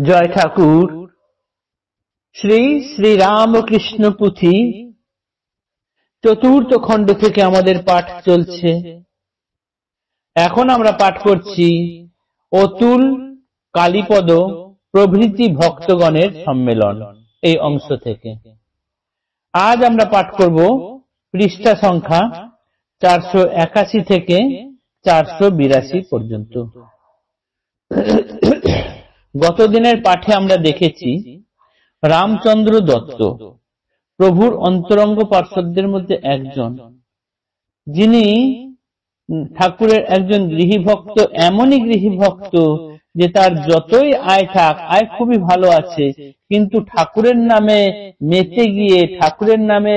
জয় ঠাকুর। শ্রী শ্রী রামকৃষ্ণ পুঁথি চতুর্থ খণ্ড থেকে আমাদের পাঠ চলছে। এখন আমরা পাঠ করছি অতুল, কালীপদ প্রভৃতি ভক্তগণের সম্মেলন এই অংশ থেকে। আজ আমরা পাঠ করব পৃষ্ঠা সংখ্যা 481 থেকে 482 পর্যন্ত। গতদিনের পাঠে আমরা দেখেছি রামচন্দ্র দত্ত প্রভুর অন্তরঙ্গ পার্ষদদের মধ্যে একজন, যিনি ঠাকুরের একজন গৃহীভক্ত, এমনই গৃহীভক্ত যে তার যতই আয় থাক, আয় খুবই ভালো আছে, কিন্তু ঠাকুরের নামে মেতে গিয়ে, ঠাকুরের নামে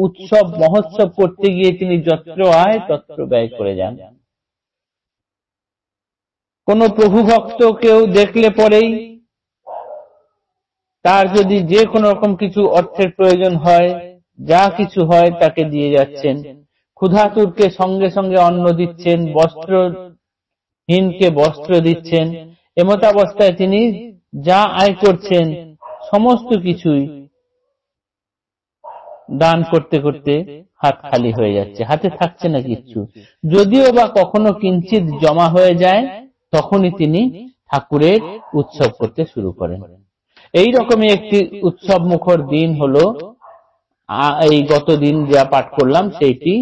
উৎসব মহোৎসব করতে গিয়ে তিনি যত্র আয় তত্র ব্যয় করে যান। কোন প্রভু ভক্ত কেউ দেখলে পরেই তার যদি যে কোনো রকম কিছু অর্থের প্রয়োজন হয়, যা কিছু হয় তাকে দিয়ে যাচ্ছেন। ক্ষুধাতুরকে সঙ্গে সঙ্গে অন্ন দিচ্ছেন, বস্ত্রহীনকে বস্ত্র দিচ্ছেন। এমতাবস্থায় তিনি যা আয় করছেন সমস্ত কিছুই দান করতে করতে হাত খালি হয়ে যাচ্ছে, হাতে থাকছে না কিচ্ছু। যদিও বা কখনো কিঞ্চিত জমা হয়ে যায়, তখনই তিনি ঠাকুরের উৎসব করতে শুরু করেন। এই রকমই একটি উৎসব মুখর দিন হলো এই গত দিন যা পাঠ করলাম সেইটি।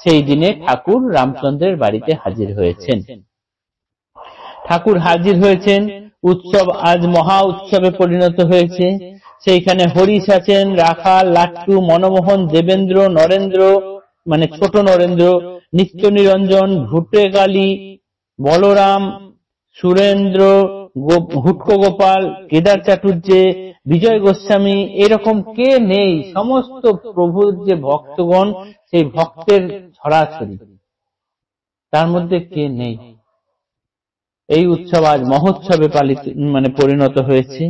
সেই দিনে ঠাকুর রামচন্দ্রের বাড়িতে হাজির হয়েছেন। ঠাকুর হাজির হয়েছেন, উৎসব আজ মহা উৎসবে পরিণত হয়েছে। সেইখানে হরিশ আছেন, রাখাল, লাট্টু, মনমোহন, দেবেন্দ্র, নরেন্দ্র মানে ছোট নরেন্দ্র, নিত্য নিরঞ্জন, ভুটেকালী, বলরাম, সুরেন্দ্র, হুটকো গোপাল, কেদার চাটুর্যে, বিজয় গোস্বামী, এরকম কে নেই? সমস্ত প্রভুর যে ভক্তগণ, সেই ভক্তের ছড়াছড়ি, তার মধ্যে কে নেই? এই উৎসব আজ মহোৎসবে পালিত পরিণত হয়েছে।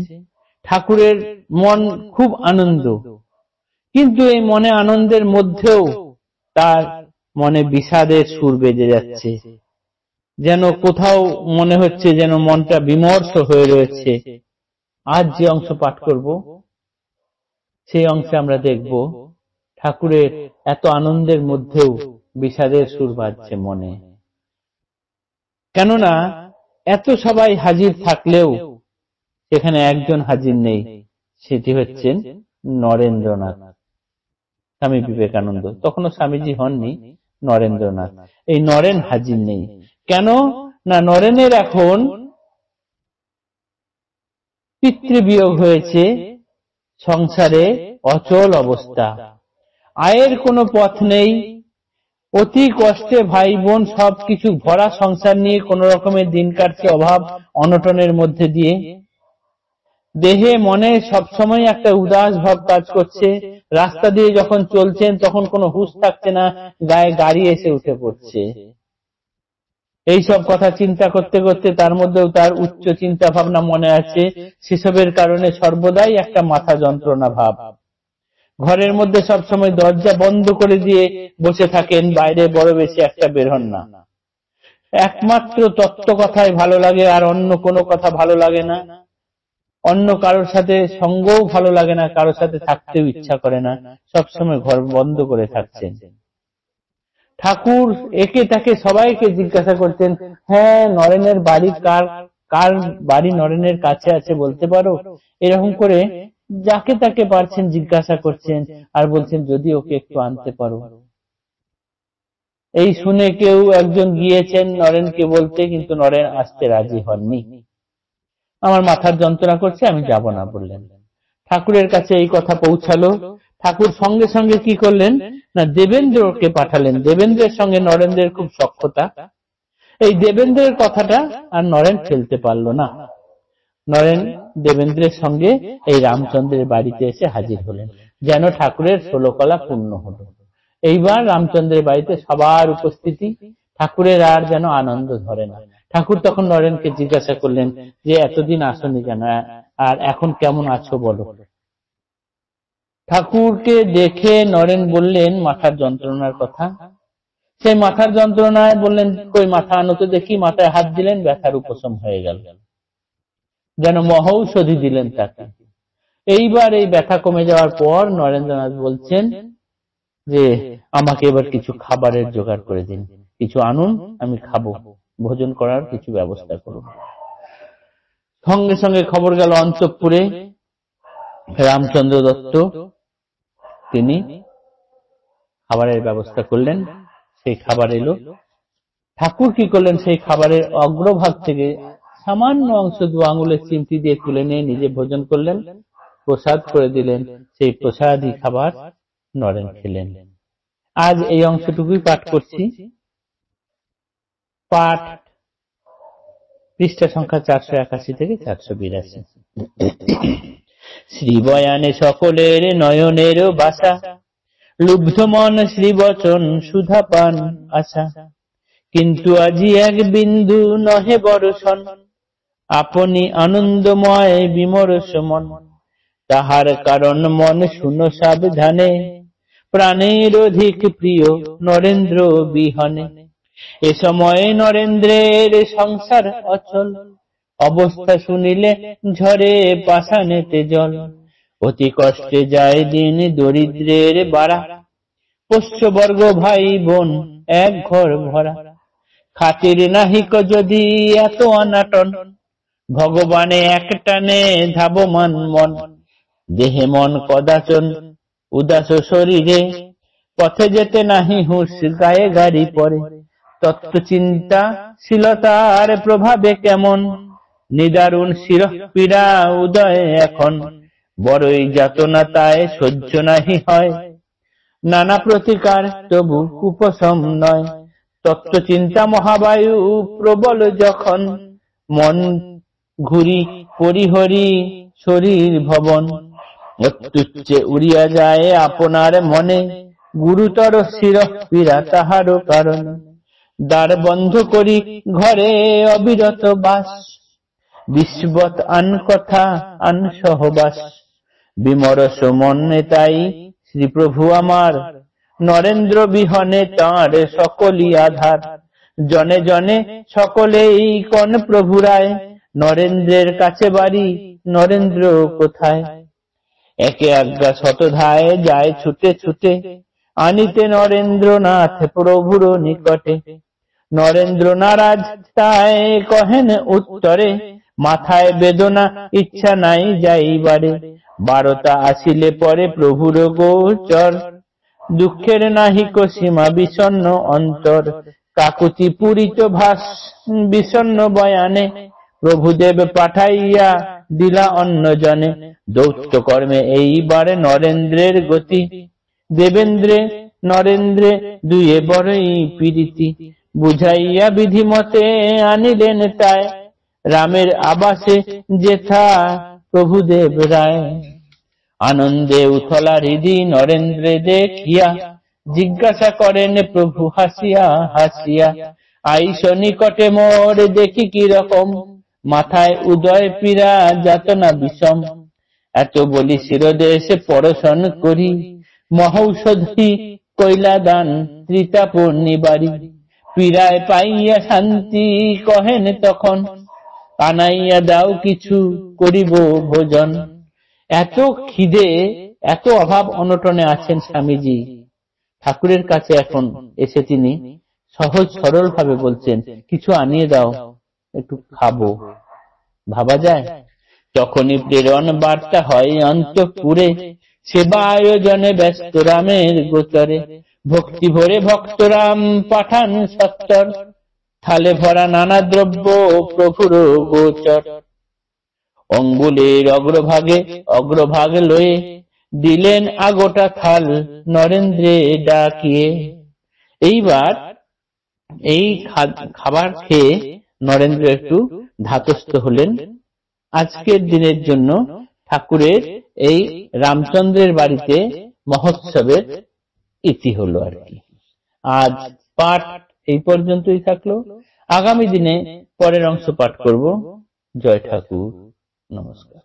ঠাকুরের মন খুব আনন্দ, কিন্তু এই মনে আনন্দের মধ্যেও তার মনে বিষাদের সুর বেজে যাচ্ছে। যেন কোথাও মনে হচ্ছে যেন মনটা বিমর্ষ হয়ে রয়েছে। আজ যে অংশ পাঠ করব সেই অংশে আমরা দেখব ঠাকুরের এত আনন্দের মধ্যেও বিষাদের সুর বাজছে মনে। কেননা এত সবাই হাজির থাকলেও সেখানে একজন হাজির নেই, সেটি হচ্ছেন নরেন্দ্রনাথ, স্বামী বিবেকানন্দ। তখনও স্বামীজি হননি, নরেন্দ্রনাথ। এই নরেন হাজির নেই। কেন না, নরেনের এখন পিতৃবিয়োগ হয়েছে, সংসারে অচল অবস্থা, আয়ের কোনো পথ নেই, অতি কষ্টে ভাই বোন সবকিছু ভরা সংসার নিয়ে কোন রকমের দিন কাটছে অভাব অনটনের মধ্যে দিয়ে। দেহে মনে সবসময় একটা উদাস ভাব কাজ করছে। রাস্তা দিয়ে যখন চলছেন তখন কোনো হুঁশ থাকছে না, গায়ে গাড়ি এসে উঠে পড়ছে। এইসব কথা চিন্তা করতে করতে তার মধ্যেও তার উচ্চ চিন্তা ভাবনা মনে আছে। সেসবের কারণে সর্বদাই একটা মাথা যন্ত্রণা ভাব। ঘরের মধ্যে সবসময় দরজা বন্ধ করে দিয়ে বসে থাকেন, বাইরে বড় বেশি একটা বের হন না। একমাত্র তত্ত্ব কথাই ভালো লাগে, আর অন্য কোনো কথা ভালো লাগে না। অন্য কারোর সাথে সঙ্গও ভালো লাগে না, কারোর সাথে থাকতেও ইচ্ছা করে না, সবসময় ঘর বন্ধ করে থাকছেন। ঠাকুর একে তাকে সবাইকে জিজ্ঞাসা করতেন, হ্যাঁ নরেনের বাড়ি কার বাড়ি নরেনের কাছে আছে বলতে পারো? এরকম করে যাকে তাকে পারছেন জিজ্ঞাসা করছেন, আর বলছেন যদি ওকে একটু আনতে পারো। এই শুনে কেউ একজন গিয়েছেন নরেনকে বলতে, কিন্তু নরেন আসতে রাজি হননি। আমার মাথার যন্ত্রণা করছে, আমি যাব না বললেন। ঠাকুরের কাছে এই কথা পৌঁছালো। ঠাকুর সঙ্গে সঙ্গে কি করলেন না, দেবেন্দ্রকে পাঠালেন। দেবেন্দ্রের সঙ্গে নরেন্দ্রের খুব সখ্যতা। এই দেবেন্দ্রের কথাটা আর নরেন ফেলতে পারল না। নরেন দেবেন্দ্রের সঙ্গে এই রামচন্দ্রের বাড়িতে এসে হাজির হলেন, যেন ঠাকুরের 16 কলা পূর্ণ হলো। এইবার রামচন্দ্রের বাড়িতে সবার উপস্থিতি, ঠাকুরের আর যেন আনন্দ ধরে না। ঠাকুর তখন নরেনকে জিজ্ঞাসা করলেন যে এতদিন আসনি কেন, আর এখন কেমন আছো বলো। ঠাকুরকে দেখে নরেন বললেন মাথার যন্ত্রণার কথা। সেই মাথার যন্ত্রণায় বললেন, কই মাথা আনো তো দেখি। মাথায় হাত দিলেন, ব্যথার উপশম হয়ে গেল। যেন মহৌষধি দিলেন তাকে। এইবার এই ব্যথা কমে যাওয়ার পর নরেন্দ্রনাথ বলছেন যে আমাকে এবার কিছু খাবারের জোগাড় করে দিন, কিছু আনুন, আমি খাবো, ভোজন করার কিছু ব্যবস্থা করুন। সঙ্গে সঙ্গে খবর গেল অন্তঃপুরে। রামচন্দ্র দত্ত তিনি খাবারের ব্যবস্থা করলেন, সেই খাবার এলো। ঠাকুর কি করলেন, সেই খাবারের অগ্রভাগ থেকে সামান্য অংশ 2 আঙুলের চিমটি দিয়ে তুলে নিয়ে নিজে ভোজন করলেন, প্রসাদ করে দিলেন। সেই প্রসাদই খাবার নরেন খেলেন। আজ এই অংশটুকুই পাঠ করছি। পাঠ পৃষ্ঠা সংখ্যা 481 থেকে 482। শ্রীবয়ানে সকলের নয়নের বাসা, লুব্ধ মন শ্রীবচন সুধা পান আশা। কিন্তু আজি এক বিন্দু নহে বরষণ, আপনি আনন্দময় বিমরস মন। তাহার কারণ মন শুনো সাবধানে, প্রাণের অধিক প্রিয় নরেন্দ্র বিহনে। এ সময়ে নরেন্দ্রের সংসার অচল, অবস্থা শুনিলে ঝরে পাষাণেতে জল। অতি কষ্টে যায় দিন দরিদ্রের বাড়া, পোষ্যবর্গ ভাই বোন এক ঘর ভরা। খাতির নাহিক যদি এত অনাটন, ভগবানে একটানে ধাবমান মন। দেহে মন কদাচন উদাস শরীরে, পথে যেতে নাহি হুঁশ গায়ে গাড়ি পরে। তত্ত্ব চিন্তা শীলতার প্রভাবে কেমন, নিদারুণ শিরঃ পীড়া উদয় এখন। বড়ই যাতনা তায় সহ্য নাহি হয়, নানা প্রতিকার তবু উপশম নয়। তত্ত্ব চিন্তা মহাবায়ু প্রবল যখন, মন ঘুরি পরিহরি শরীর ভবন। অত্যুচ্চে উড়িয়া যায় আপনার মনে, গুরুতর শিরঃ পীড়া তাহারও কারণ। দ্বার বন্ধ করি ঘরে অবিরত বাস, বিশ্বত আন কথা আন সহবাস। বিমরস মনে তাই শ্রীপ্রভু আমার, নরেন্দ্র বিহনে তাঁর সকলই আধার। জনে জনে সকলেই কন প্রভুরায়, নরেন্দ্রের কাছে বাড়ি নরেন্দ্র কোথায়। একে আজ্ঞা শতধায় যায় ছুটে ছুটে, আনিতে নরেন্দ্রনাথ প্রভুর নিকটে। নরেন্দ্র নারাজ তাই কহেন উত্তরে, মাথায় বেদনা ইচ্ছা নাই যাইবারে। 12টা আসিলে পরে প্রভুর গোচর, দুঃখের নাহিক সীমা বিষণ্ণ অন্তর। কাকুতি পূরিত ভাস বিষণ্ণ বয়ানে, প্রভুদেব পাঠাইয়া দিলা অন্য জনে। দৈত্য কর্মে এইবারে নরেন্দ্রের গতি, দেবেন্দ্রে নরেন্দ্রে দুয়ে বড়ই প্রীতি। বুঝাইয়া বিধিমতে আনিলেন তাই, রামের আবাসে যেথা প্রভুদেব রায়। আনন্দে উথলা হৃদি নরেন্দ্রে দেখিয়া, জিজ্ঞাসা করেন প্রভু হাসিয়া হাসিয়া। আইস নিকটে মোর দেখি কি রকম, মাথায় উদয় পীড়া যাতনা বিষম। এত বলি শিরদেশে পরশন করি, মহৌষধি কইলা দান ত্রিতাপ নিবারি। পীড়ায় পাইয়া শান্তি কহেন তখন, আনাইয়া দাও কিছু করিব ভোজন। এত খিদে, এত অভাব অনটনে আছেন স্বামীজি, ঠাকুরের কাছে এখন এসে তিনি সহজ সরল ভাবে বলছেন কিছু আনিয়ে দাও, একটু খাবো। ভাবা যায়? তখনই প্রেরণ বার্তা হয় অন্তঃপুরে, সেবা আয়োজনে ব্যস্ত রামের গোচরে। ভক্তি ভরে ভক্তরাম পাঠান সত্তর, থালে ভরা নানা দ্রব্য প্রভুর গোচর। অঙ্গুলের অগ্রভাগ লয়ে, দিলেন আগোটা থাল নরেন্দ্রে ডাকিয়ে। এইবার এই খাবার খেয়ে নরেন্দ্র একটু ধাতস্থ হলেন। আজকের দিনের জন্য ঠাকুরের এই রামচন্দ্রের বাড়িতে মহোৎসবের ইতি হলো আর কি। আজ পাঠ এই পর্যন্তই থাকলো। আগামী দিনে পরের অংশ পাঠ করব। জয় ঠাকুর, নমস্কার।